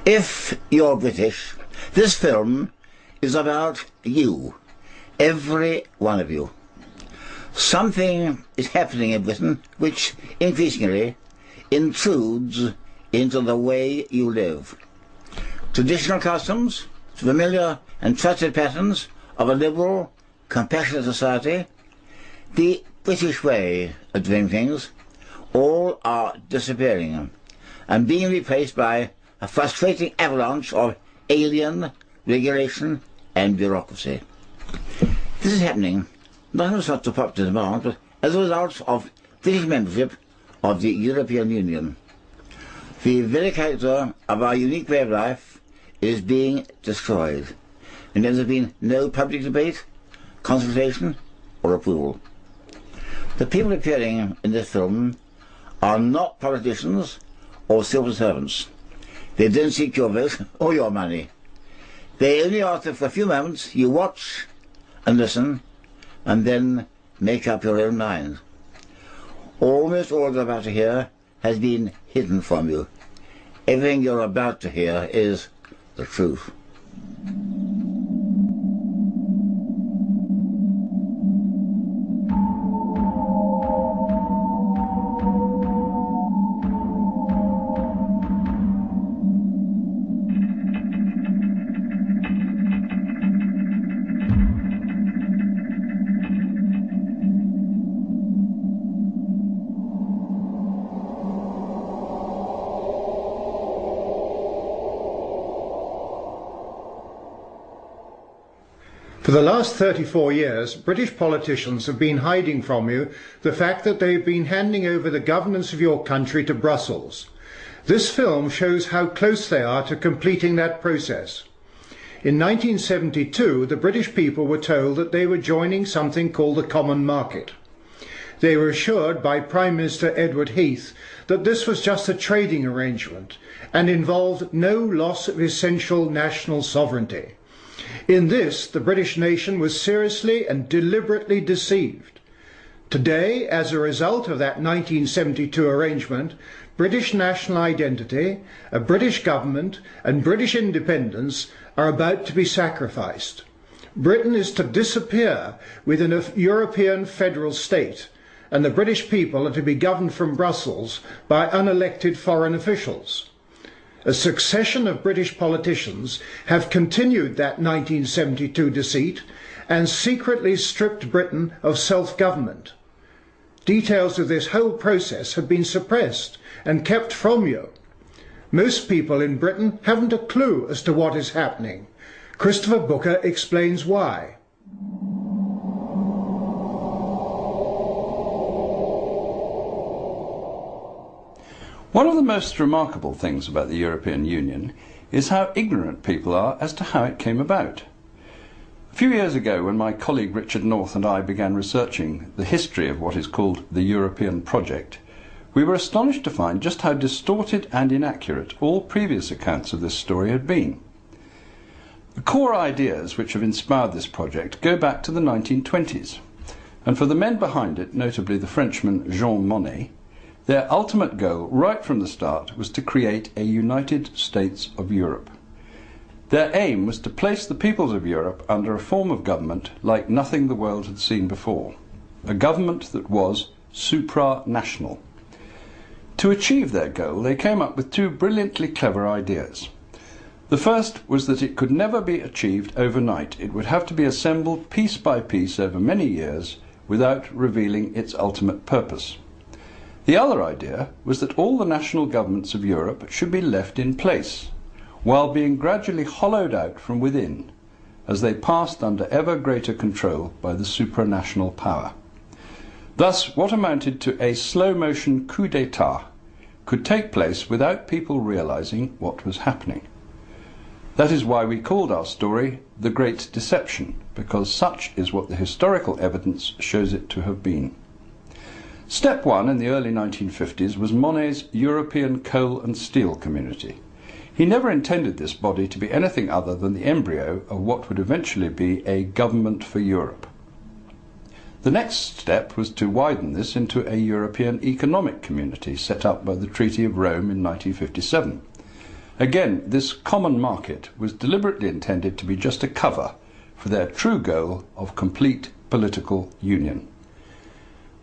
If you're British, this film is about you, every one of you. Something is happening in Britain which increasingly intrudes into the way you live. Traditional customs, familiar and trusted patterns of a liberal, compassionate society, the British way of doing things, all are disappearing and being replaced by a frustrating avalanche of alien regulation and bureaucracy. This is happening not as such a popular demand, but as a result of British membership of the European Union. The very character of our unique way of life is being destroyed, and there has been no public debate, consultation, or approval. The people appearing in this film are not politicians or civil servants. They don't seek your vote or your money. They only ask that for a few moments you watch and listen and then make up your own mind. Almost all you're about to hear has been hidden from you. Everything you're about to hear is the truth. For the last 34 years, British politicians have been hiding from you the fact that they've been handing over the governance of your country to Brussels. This film shows how close they are to completing that process. In 1972, the British people were told that they were joining something called the Common Market. They were assured by Prime Minister Edward Heath that this was just a trading arrangement and involved no loss of essential national sovereignty. In this, the British nation was seriously and deliberately deceived. Today, as a result of that 1972 arrangement, British national identity, a British government and British independence are about to be sacrificed. Britain is to disappear within a European federal state, and the British people are to be governed from Brussels by unelected foreign officials. A succession of British politicians have continued that 1972 deceit and secretly stripped Britain of self-government. Details of this whole process have been suppressed and kept from you. Most people in Britain haven't a clue as to what is happening. Christopher Booker explains why. One of the most remarkable things about the European Union is how ignorant people are as to how it came about. A few years ago, when my colleague Richard North and I began researching the history of what is called the European project, we were astonished to find just how distorted and inaccurate all previous accounts of this story had been. The core ideas which have inspired this project go back to the 1920s, and for the men behind it, notably the Frenchman Jean Monnet, their ultimate goal, right from the start, was to create a United States of Europe. Their aim was to place the peoples of Europe under a form of government like nothing the world had seen before, a government that was supranational. To achieve their goal, they came up with two brilliantly clever ideas. The first was that it could never be achieved overnight. It would have to be assembled piece by piece over many years without revealing its ultimate purpose. The other idea was that all the national governments of Europe should be left in place, while being gradually hollowed out from within, as they passed under ever greater control by the supranational power. Thus, what amounted to a slow-motion coup d'etat could take place without people realizing what was happening. That is why we called our story The Great Deception, because such is what the historical evidence shows it to have been. Step one in the early 1950s was Monnet's European Coal and Steel Community. He never intended this body to be anything other than the embryo of what would eventually be a government for Europe. The next step was to widen this into a European Economic Community set up by the Treaty of Rome in 1957. Again, this common market was deliberately intended to be just a cover for their true goal of complete political union.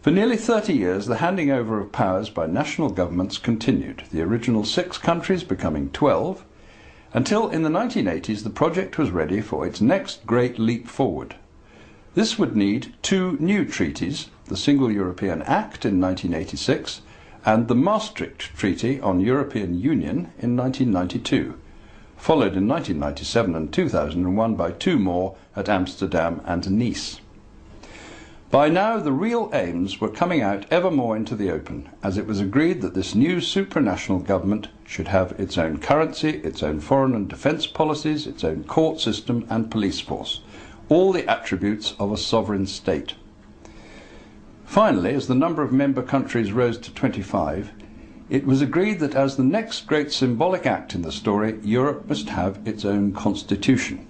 For nearly 30 years, the handing over of powers by national governments continued, the original 6 countries becoming 12, until in the 1980s the project was ready for its next great leap forward. This would need 2 new treaties, the Single European Act in 1986 and the Maastricht Treaty on European Union in 1992, followed in 1997 and 2001 by 2 more at Amsterdam and Nice. By now the real aims were coming out ever more into the open, as it was agreed that this new supranational government should have its own currency, its own foreign and defence policies, its own court system and police force, all the attributes of a sovereign state. Finally, as the number of member countries rose to 25, it was agreed that as the next great symbolic act in the story, Europe must have its own constitution.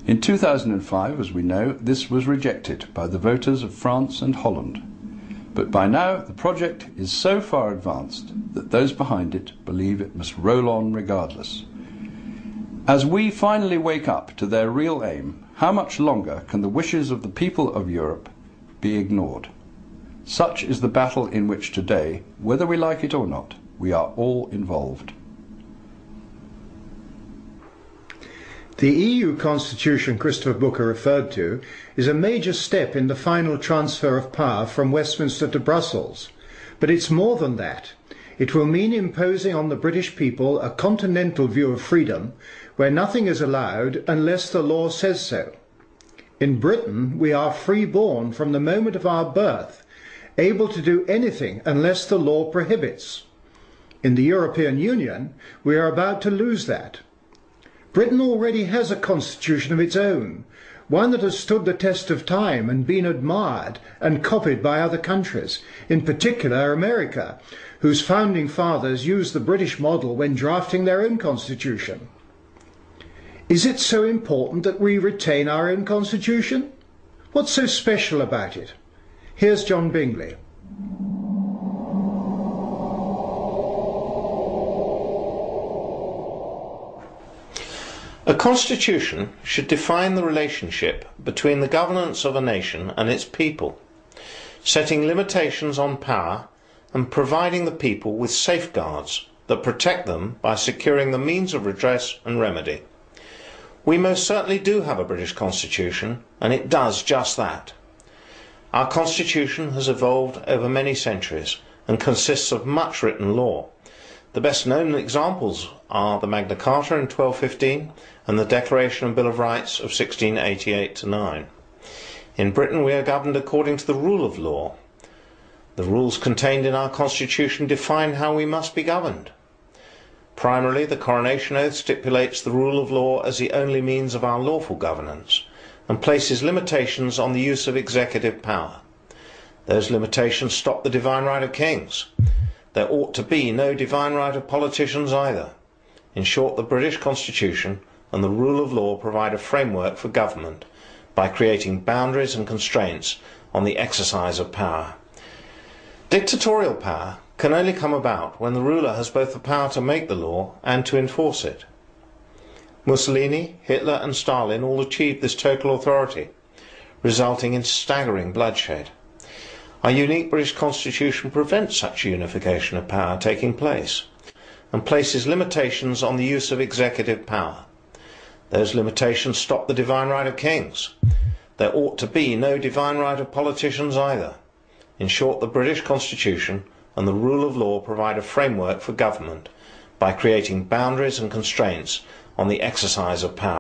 In 2005, as we know, this was rejected by the voters of France and Holland. But by now, the project is so far advanced that those behind it believe it must roll on regardless. As we finally wake up to their real aim, how much longer can the wishes of the people of Europe be ignored? Such is the battle in which today, whether we like it or not, we are all involved. The EU constitution Christopher Booker referred to is a major step in the final transfer of power from Westminster to Brussels. But it's more than that. It will mean imposing on the British people a continental view of freedom where nothing is allowed unless the law says so. In Britain, we are free-born from the moment of our birth, able to do anything unless the law prohibits. In the European Union, we are about to lose that. Britain already has a constitution of its own, one that has stood the test of time and been admired and copied by other countries, in particular America, whose founding fathers used the British model when drafting their own constitution. Is it so important that we retain our own constitution? What's so special about it? Here's John Bingley. A constitution should define the relationship between the governance of a nation and its people, setting limitations on power and providing the people with safeguards that protect them by securing the means of redress and remedy. We most certainly do have a British constitution, and it does just that. Our constitution has evolved over many centuries and consists of much written law. The best known examples are the Magna Carta in 1215 and the Declaration and Bill of Rights of 1688-9. In Britain we are governed according to the rule of law. The rules contained in our constitution define how we must be governed. Primarily, the coronation oath stipulates the rule of law as the only means of our lawful governance and places limitations on the use of executive power. Those limitations stop the divine right of kings. There ought to be no divine right of politicians either. In short, the British Constitution and the rule of law provide a framework for government by creating boundaries and constraints on the exercise of power. Dictatorial power can only come about when the ruler has both the power to make the law and to enforce it. Mussolini, Hitler and Stalin all achieved this total authority, resulting in staggering bloodshed. Our unique British Constitution prevents such unification of power taking place and places limitations on the use of executive power. Those limitations stop the divine right of kings. There ought to be no divine right of politicians either. In short, the British Constitution and the rule of law provide a framework for government by creating boundaries and constraints on the exercise of power.